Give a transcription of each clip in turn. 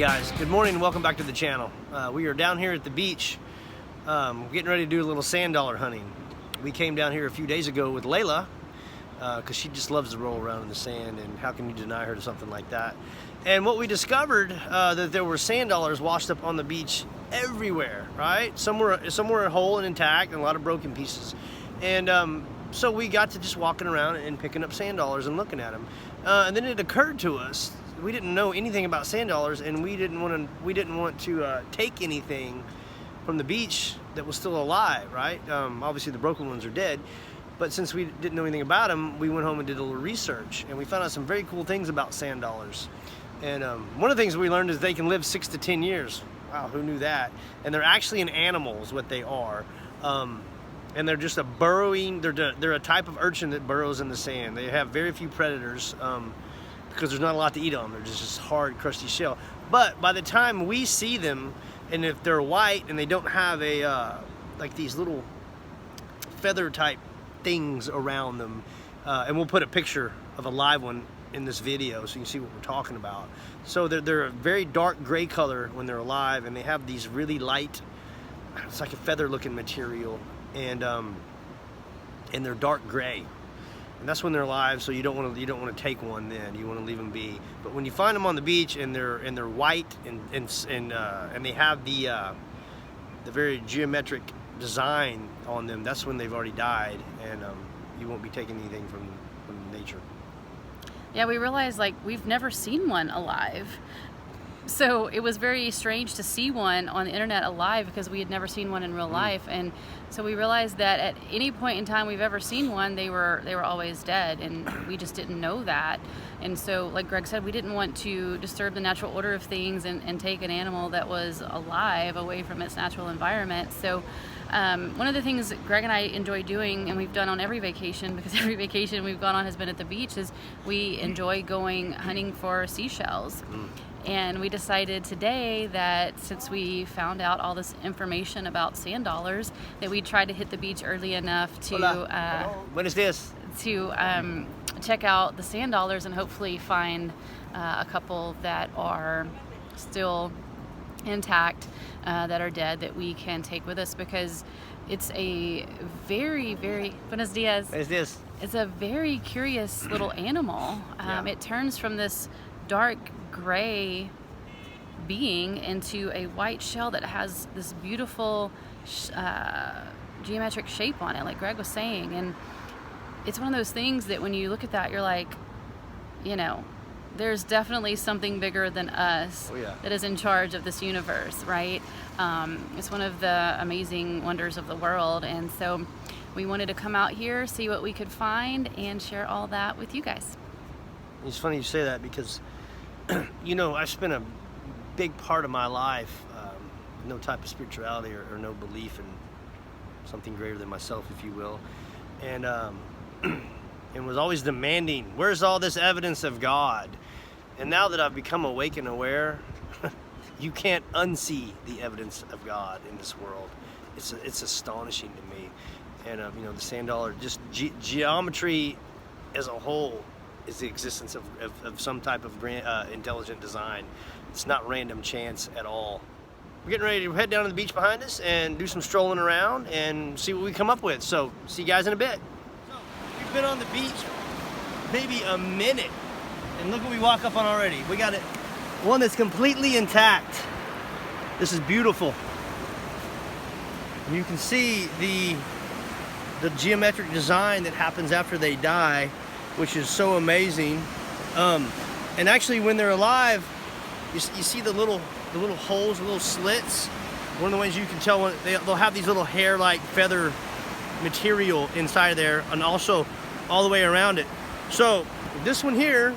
guys, good morning and welcome back to the channel. We are down here at the beach getting ready to do a little sand dollar hunting. We came down here a few days ago with Layla because she just loves to roll around in the sand, and how can you deny her to something like that? And what we discovered, that there were sand dollars washed up on the beach everywhere, right? Some were whole and intact and a lot of broken pieces. And so we got to just walking around and picking up sand dollars and looking at them. And then it occurred to us, we didn't know anything about sand dollars, and we didn't want to take anything from the beach that was still alive, right? Obviously the broken ones are dead, but since we didn't know anything about them, we went home and did a little research, and we found out some very cool things about sand dollars. And one of the things we learned is they can live 6 to 10 years. Wow, who knew that? And they're actually an animal is what they are. And they're just a burrowing, they're a type of urchin that burrows in the sand. They have very few predators because there's not a lot to eat on them. They're just this hard, crusty shell. But by the time we see them, and if they're white and they don't have a, like these little feather type things around them, and we'll put a picture of a live one in this video so you can see what we're talking about. So they're a very dark gray color when they're alive, and they have these really light, it's like a feather looking material, and they're dark gray, and that's when they're alive. So you don't want to take one then, you want to leave them be. But when you find them on the beach and they're white and they have the very geometric design on them, that's when they've already died, and you won't be taking anything from nature. Yeah, we realized like we've never seen one alive. So it was very strange to see one on the internet alive because we had never seen one in real life. And so we realized that at any point in time we've ever seen one, they were always dead, and we just didn't know that. And so, like Greg said, we didn't want to disturb the natural order of things and take an animal that was alive away from its natural environment. So one of the things that Greg and I enjoy doing, and we've done on every vacation, because every vacation we've gone on has been at the beach, is we enjoy going hunting for seashells. And we decided today that since we found out all this information about sand dollars, that we'd try to hit the beach early enough to What is this? To check out the sand dollars and hopefully find a couple that are still intact, that are dead, that we can take with us, because it's a very, very buenos dias. What is this? It's a very curious little animal. It turns from this dark gray being into a white shell that has this beautiful geometric shape on it, like Greg was saying. And it's one of those things that when you look at that, you're like, you know, there's definitely something bigger than us that is in charge of this universe, right? It's one of the amazing wonders of the world. And so we wanted to come out here, see what we could find, and share all that with you guys. It's funny you say that because you know, I spent a big part of my life no type of spirituality or no belief in something greater than myself, if you will, and and was always demanding, where's all this evidence of God? And now that I've become awake and aware, you can't unsee the evidence of God in this world. It's astonishing to me. And you know, the sand dollar, just geometry as a whole, is the existence of some type of intelligent design. It's not random chance at all. We're getting ready to head down to the beach behind us and do some strolling around and see what we come up with. So see you guys in a bit. So we've been on the beach maybe a minute, and look what we walk up on already. We got it, one that's completely intact. This is beautiful. And you can see the geometric design that happens after they die, which is so amazing. And actually when they're alive, you see the little holes, the little slits. One of the ways you can tell, when they'll have these little hair-like feather material inside of there, and also all the way around it. So this one here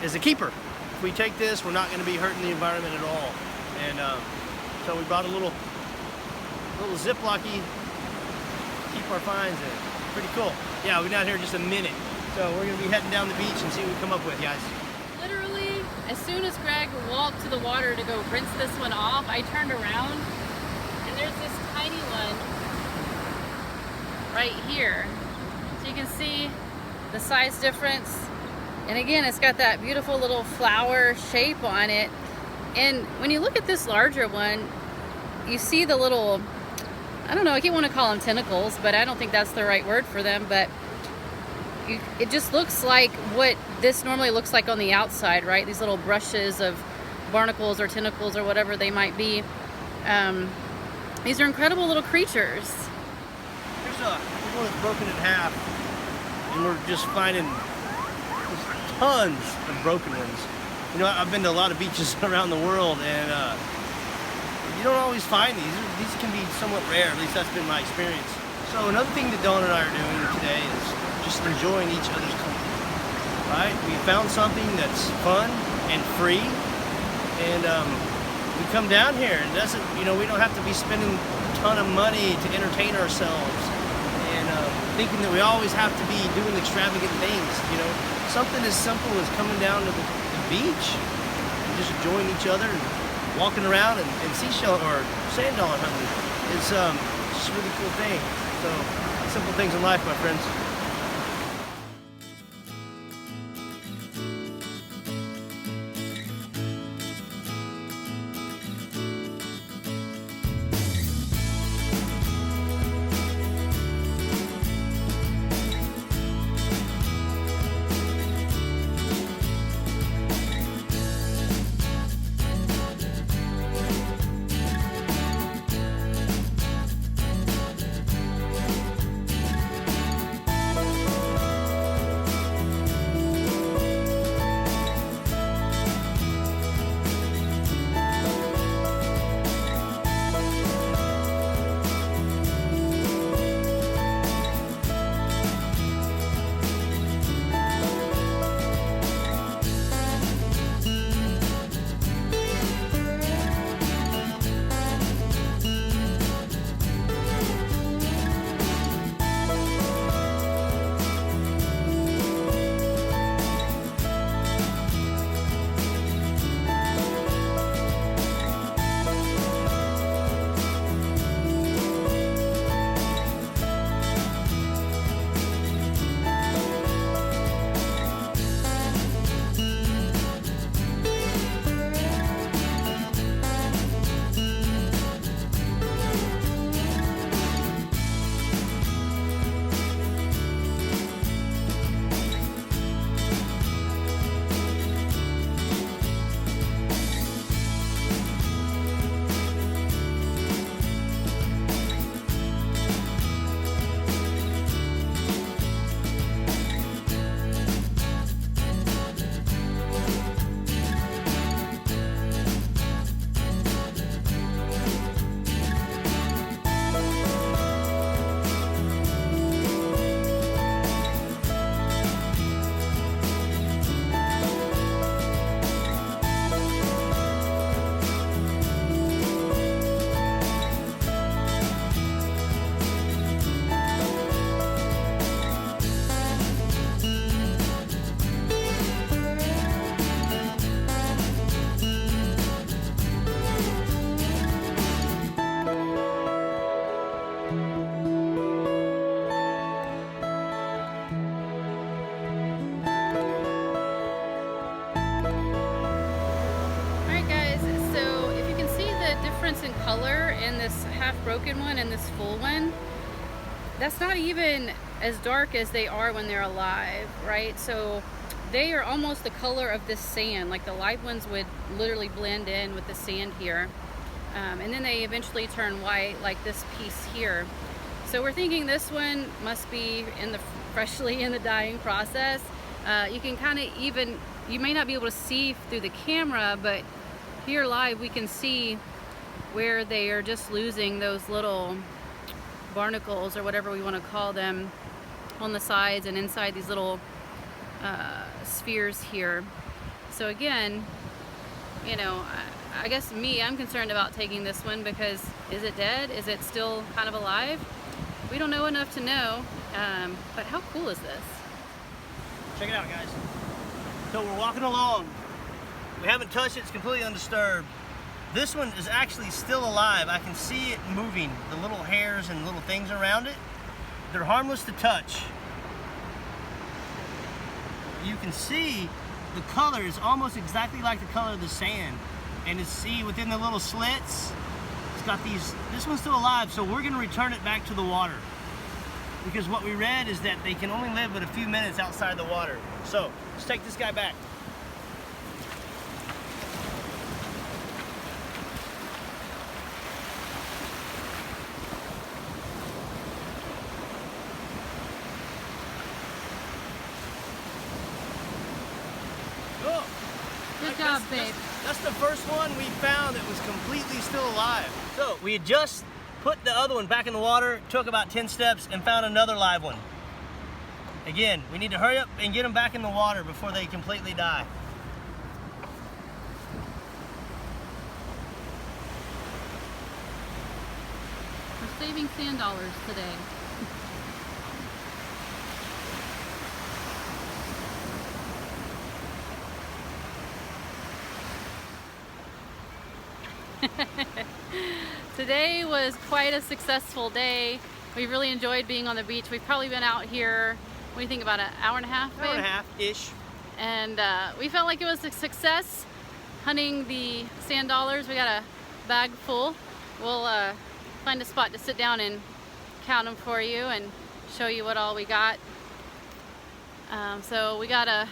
is a keeper. If we take this, we're not going to be hurting the environment at all. And so we brought a little Ziplocky to keep our finds in. Pretty cool. Yeah, we've been out here just a minute. So we're going to be heading down the beach and see what we come up with, guys. Literally, as soon as Greg walked to the water to go rinse this one off, I turned around and there's this tiny one right here. So you can see the size difference. And again, it's got that beautiful little flower shape on it. And when you look at this larger one, you see the little, I don't know, I can't want to call them tentacles, but I don't think that's the right word for them, but it just looks like what this normally looks like on the outside, right? These little brushes of barnacles or tentacles or whatever they might be. These are incredible little creatures. Here's one that's broken in half, and we're just finding tons of broken ones. You know, I've been to a lot of beaches around the world, and you don't always find these. These can be somewhat rare, at least that's been my experience. So another thing that Dawn and I are doing today is just enjoying each other's company, right? We found something that's fun and free, and we come down here, and doesn't, you know, we don't have to be spending a ton of money to entertain ourselves, and thinking that we always have to be doing extravagant things. You know, something as simple as coming down to the beach and just enjoying each other and walking around and seashell or sand dollar hunting. It's just a really cool thing. So simple things in life, my friends. In color in this half broken one and this full one, that's not even as dark as they are when they're alive, right? So they are almost the color of this sand. Like the live ones would literally blend in with the sand here, and then they eventually turn white like this piece here. So we're thinking this one must be freshly in the dying process. You can kind of you may not be able to see through the camera, but here live we can see where they are just losing those little barnacles or whatever we want to call them on the sides and inside these little spheres here. So again, you know, I guess I'm concerned about taking this one because is it dead? Is it still kind of alive? We don't know enough to know, but how cool is this? Check it out, guys. So we're walking along. We haven't touched it, it's completely undisturbed. This one is actually still alive. I can see it moving, the little hairs and little things around it. They're harmless to touch. You can see the color is almost exactly like the color of the sand. And it's, see, within the little slits, it's got these, this one's still alive, so we're gonna return it back to the water. Because what we read is that they can only live but a few minutes outside the water. So, let's take this guy back. Good job, babe. That's the first one we found that was completely still alive. So we had just put the other one back in the water, took about 10 steps, and found another live one. Again, we need to hurry up and get them back in the water before they completely die. We're saving sand dollars today. Today was quite a successful day. We really enjoyed being on the beach. We've probably been out here, what do you think, about an hour and a half, babe? Hour and a half-ish. And we felt like it was a success hunting the sand dollars. We got a bag full. We'll find a spot to sit down and count them for you and show you what all we got. So we got a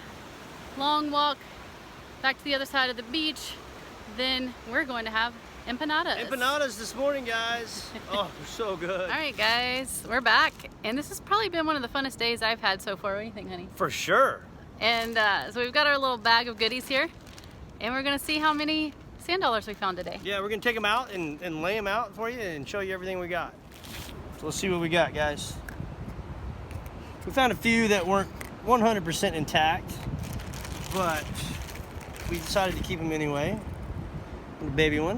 long walk back to the other side of the beach. Then we're going to have empanadas. Empanadas this morning, guys. Oh, they're so good. All right, guys, we're back. And this has probably been one of the funnest days I've had so far. What do you think, honey? For sure. And so we've got our little bag of goodies here. And we're going to see how many sand dollars we found today. Yeah, we're going to take them out and lay them out for you and show you everything we got. So let's see what we got, guys. We found a few that weren't 100% intact, but we decided to keep them anyway. The baby one.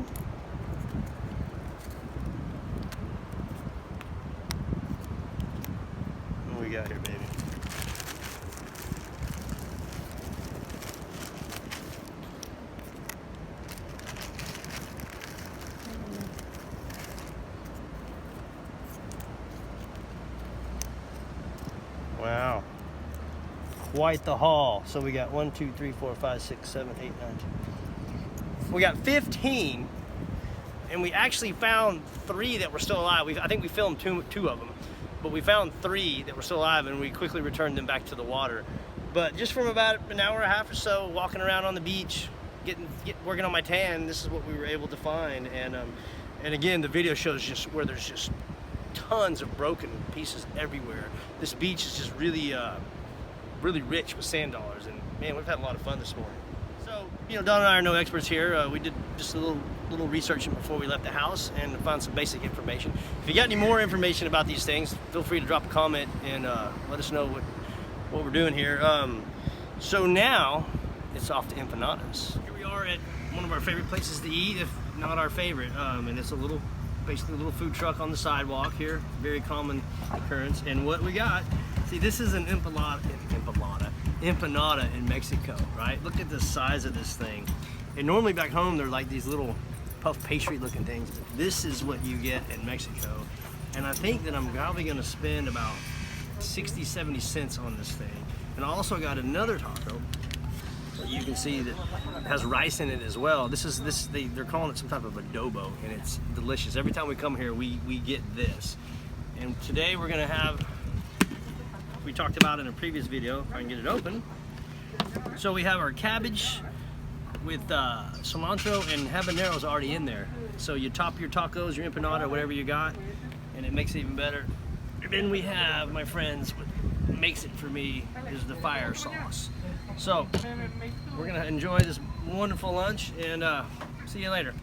What do we got here, baby? Wow. Quite the haul. So we got 1, 2, 3, 4, 5, 6, 7, 8, 9, 10. We got 15, and we actually found 3 that were still alive. I think we filmed two of them, but we found 3 that were still alive, and we quickly returned them back to the water. But just from about an hour and a half or so, walking around on the beach, working on my tan, this is what we were able to find. And again, the video shows just where there's just tons of broken pieces everywhere. This beach is just really, really rich with sand dollars, and man, we've had a lot of fun this morning. So, you know, Don and I are no experts here. We did just a little research before we left the house and found some basic information. If you got any more information about these things, feel free to drop a comment and let us know what we're doing here. So now it's off to empanadas. Here we are at one of our favorite places to eat, if not our favorite, and it's basically a little food truck on the sidewalk here. Very common occurrence. And what we got, see, this is an empanada in Mexico, right? Look at the size of this thing. And normally back home they're like these little puff pastry looking things, but this is what you get in Mexico. And I think that I'm probably gonna spend about 60, 70 cents on this thing. And I also got another taco that you can see that has rice in it as well. They're calling it some type of adobo, and it's delicious. Every time we come here, we get this. And today we're gonna have, we talked about in a previous video, if I can get it open. So we have our cabbage with cilantro and habaneros already in there. So you top your tacos, your empanada, whatever you got, and it makes it even better. And then we have, my friends, what makes it for me is the fire sauce. So we're gonna enjoy this wonderful lunch and see you later.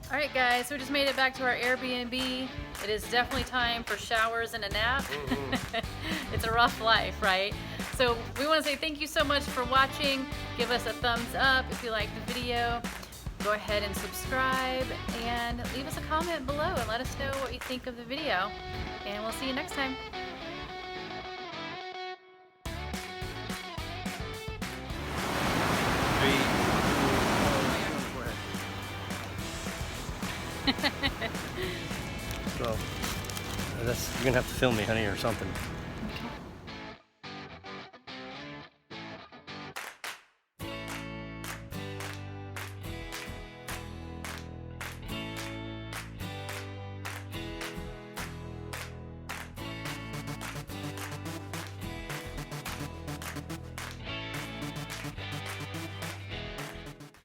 All right, guys, so we just made it back to our Airbnb. It is definitely time for showers and a nap. It's a rough life, right? So we want to say thank you so much for watching. Give us a thumbs up if you liked the video. Go ahead and subscribe and leave us a comment below and let us know what you think of the video. And we'll see you next time. 3, You're gonna have to film me, honey, or something.